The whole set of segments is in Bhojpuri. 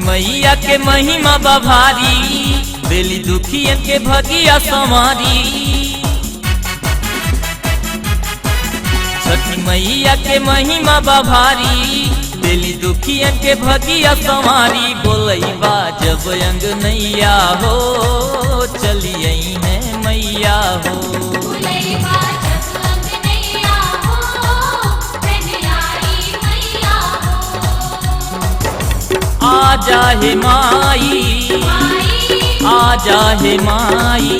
मैया के महिमा बभारी, दिली दुखियन के भगिया संवारी। छठी मैया के महिमा बभारी, दिली दुखियन के भगिया संवारी। बोलैबा जब अंगनैया हो, चलिए है मैया हो। आजा हे माई, आजा हे माई,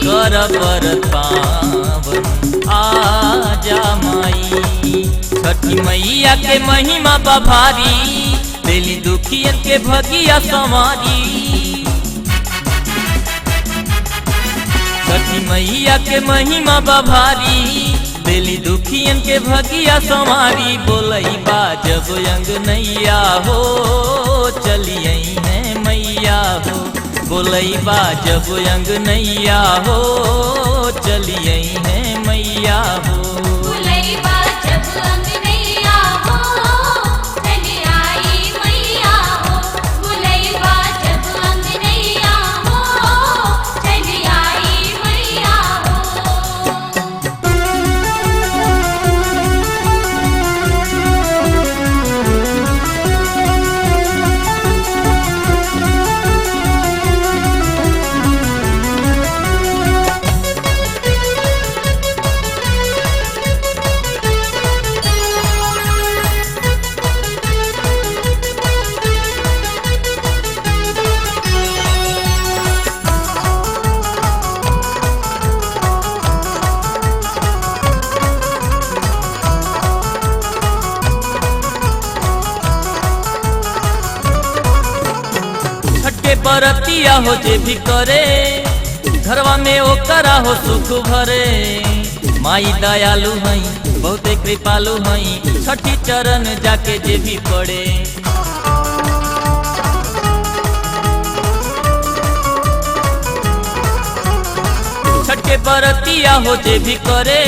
कर बरत पावन आजा माई। छठी मैया के महिमा बभारी, दिली दुखियन के भगिया संवारी। छठी मैया के महिमा बभारी, दिली दुखियन के भगिया संवारी। बोलैबा जब अंगनैया हो, चलिए है मैया हो। बोलैबा जब अंगनैया हो, चलिए है मैया हो। बरतिया हो जे भी करे, घरवा में ओकरा हो सुख भरे। माई दयालु हई, बहुते कृपालु हई, छठी चरण जाके जे भी पड़े। छठे बरतिया हो जे भी करे,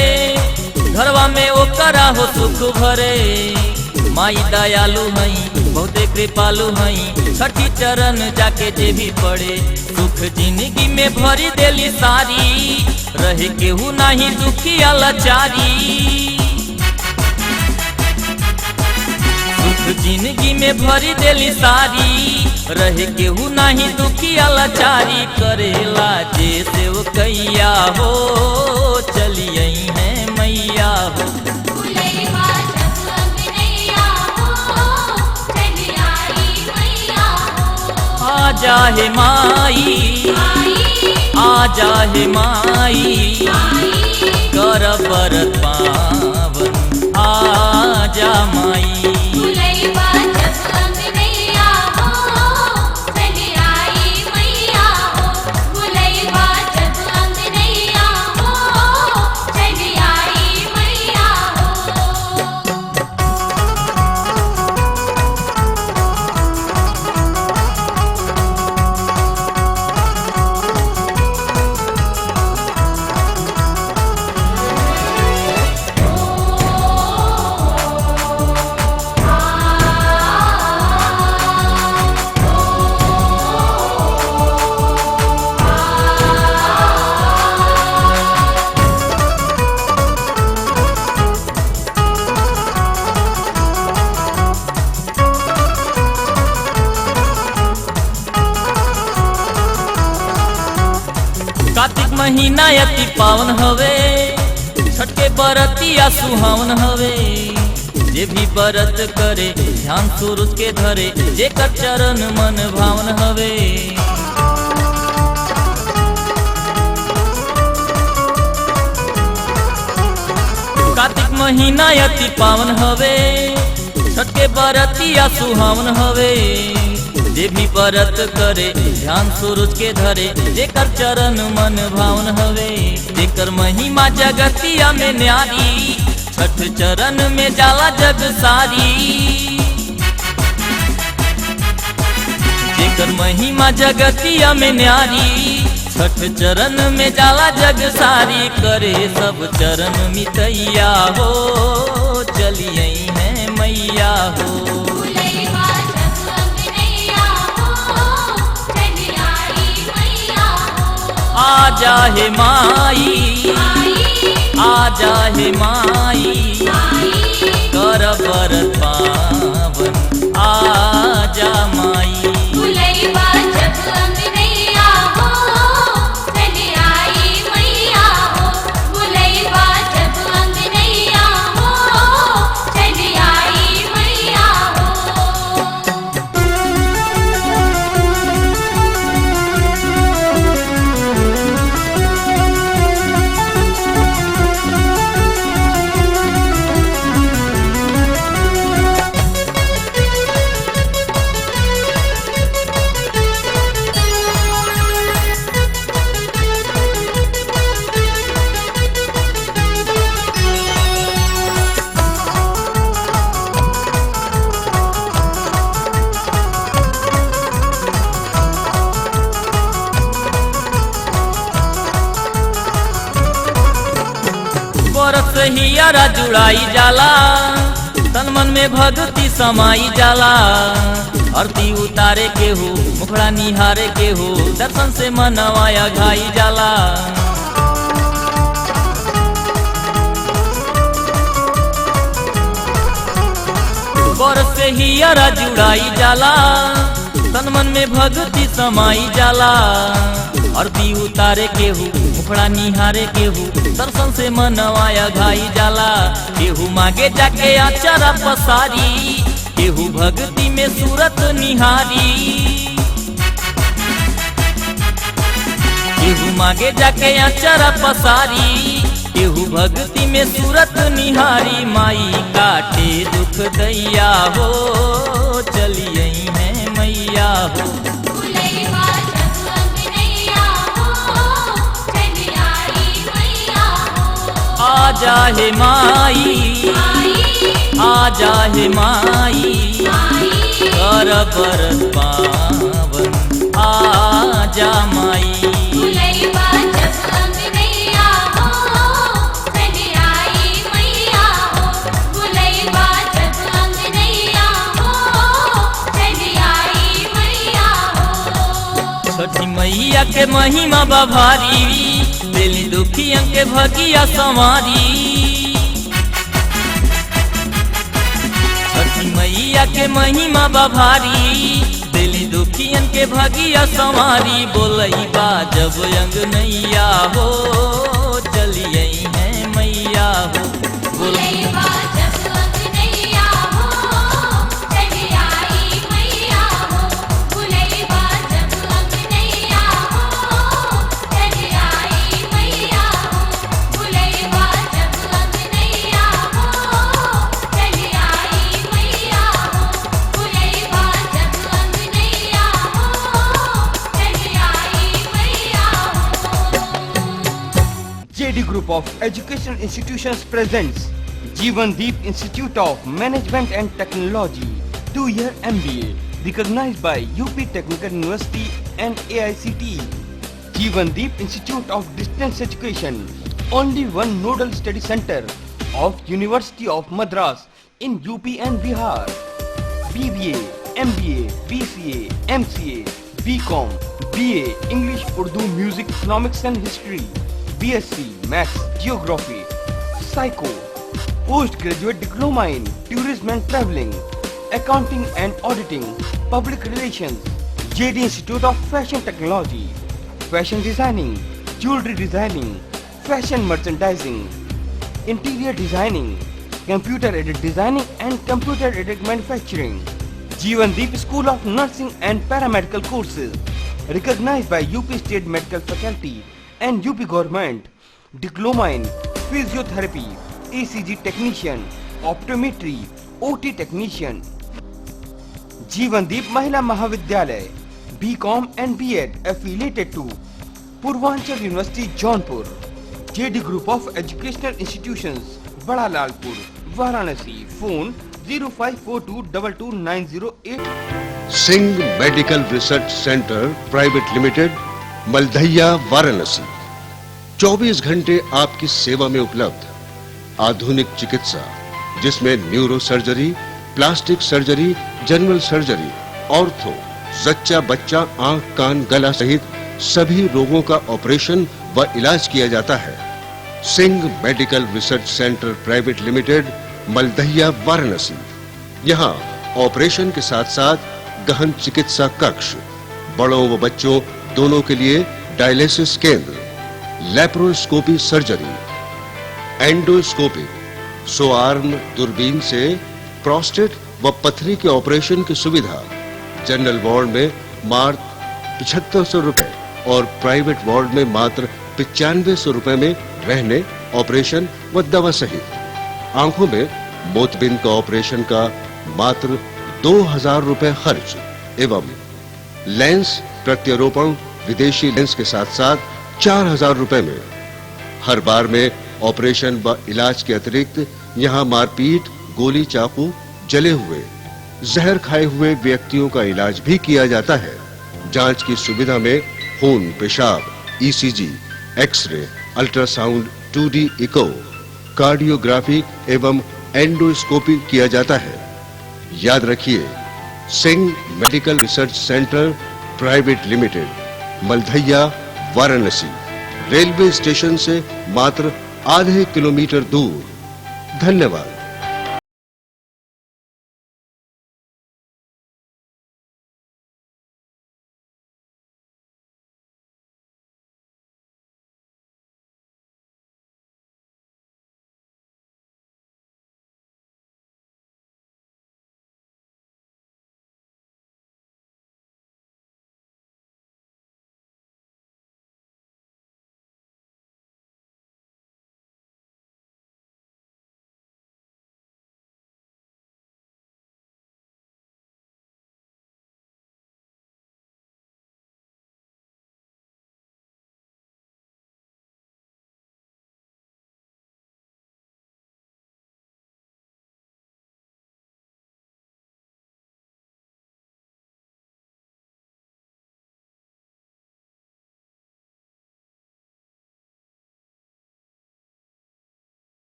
घरवा में ओकरा हो सुख भरे। माई दयालु हई, बहुते कृपालु हई, छठी चरण जाके जे भी पड़े। सुख जिंदगी में भरी देली सारी, रहे केहू नहीं दुखिया लाचारी। सुख जिंदगी में भरी देली सारी, रहे केहू नहीं दुखिया लाचारी। करेला जे सेवकैया हो, चलिए है मैया हो। आजा हे माई, आजा हे माई, कर बरत पावन आजा माई। कार्तिक महीना अति पावन हवे, छठ के बरतिया सुहावन हवे। जे भी बरत करे, ध्यान सूरज के धरे, जेकर चरण मन भावन हवे। कार्तिक महीना अति पावन हवे, छठ के बरतिया सुहावन हवे। जे भी बरत करे, ध्यान सूरज के धरे, जेकर चरण मन भावन हवे। जेकर महिमा जगतिया में न्यारी, छठ चरण में जाला जग सारी। जेकर महिमा जगतिया में न्यारी, छठ चरण में जाला जग सारी। करे सब चरण मितैया हो, चलिए है मैया हो। आजा हे माई, आजा हे माई, कर व्रत पावन आजा माई। व्रत से हियारा जुड़ाई जाला, तन मन में भक्ति समाई जाला। आरती उतारे के हो, मुखड़ा निहारे के हो, दर्शन से मनवाया घाई जाला। व्रत से हियारा जुड़ाई जाला, तन मन में भक्ति समाई जाला। आरती उतारे के हो, मुखड़ा निहारे के हो, दर्शन से मनवाया घाई जाला। केहू मांगे जाके अचारा पसारी, केहू भक्ति में सूरत निहारी। केहू मांगे जाके अचारा पसारी, केहू भक्ति में सूरत निहारी। माई काटे दुख दैया हो, चली आई है मैया हो। आजा हे माई, आजा हे माई, कर व्रत पावन आजा माई। छठी मैया के महिमा बभारी, दिली दुखियन के भगिया संवारी। छठी मैया के महिमा बभारी, दिली दुखियन के भगिया संवारी। बोलई बा जब अंगनैया हो, चली आई है मैया हो। बोलई बा JD Group of Educational Institutions presents Jeevandeep Institute of Management and Technology 2-year MBA recognized by UP Technical University and AICTE. Jeevandeep Institute of Distance Education, only one nodal study center of University of Madras in UP and Bihar. BBA, MBA, BCA, MCA, BCom, BA English, Urdu, Music, Economics and History, BSc Maths, Geography, Psycho, Postgraduate Diploma in Tourism and Travelling, Accounting and Auditing, Public Relations, JD Institute of Fashion Technology, Fashion Designing, Jewelry Designing, Fashion Merchandising, Interior Designing, Computer Aided Designing and Computer Aided Manufacturing. Jeevandeep School of Nursing and Paramedical Courses, recognized by UP State Medical Faculty and UP Government. Diploma in Physiotherapy, ECG Technician, Optometry, OT Technician. Jeevandeep Mahila Mahavidyalaya, BCom and B.Ed affiliated to Purvanchal University, Jaunpur. JD Group of Educational Institutions, Bada Lalpur, Varanasi. Phone 0542229008. Singh medical research centre private limited, Maldahiya, Varanasi. 24 घंटे आपकी सेवा में उपलब्ध आधुनिक चिकित्सा, जिसमें neuro surgery, plastic surgery, general surgery, ortho, जच्चा बच्चा, आंख कान गला सहित सभी रोगों का ऑपरेशन व इलाज किया जाता है। Singh medical research centre private limited, Maldahiya, Varanasi. यहाँ ऑपरेशन के साथ-साथ गहन चिकित्सा कक्ष, बड़ों व बच्चों दोनों के लिए डायलिसिस केंद्र, लेप्रोस्कोपी सर्जरी, एंडोस्कोपी, सोआर्म दूरबीन से प्रोस्टेट व पथरी के ऑपरेशन की सुविधा, जनरल वार्ड में मात्र 7500 रुपए और प्राइवेट वार्ड में मात्र 9500 रुपए में रहने, ऑपरेशन व दवा सहित। आंखों में मोतिबिंद का ऑपरेशन का मात्र 2000 रुपए खर्च एवं लेंस प्रत्यारोपण विदेशी लेंस के साथ-साथ 4000 रुपए में। हर बार में ऑपरेशन व इलाज के अतिरिक्त यहाँ मारपीट, गोली चाकू, जले हुए, जहर खाए हुए व्यक्तियों का इलाज भी किया जाता है। जांच की सुविधा में खून, पेशाब, ECG, X ray, ultrasound, 2D echo, cardiography एवं एंडोस्कोपी किया जाता है। याद रखिए, Singh medical research centre private limited, Maldahiya, Varanasi, railway station से मात्र आधे किलोमीटर दूर। धन्यवाद।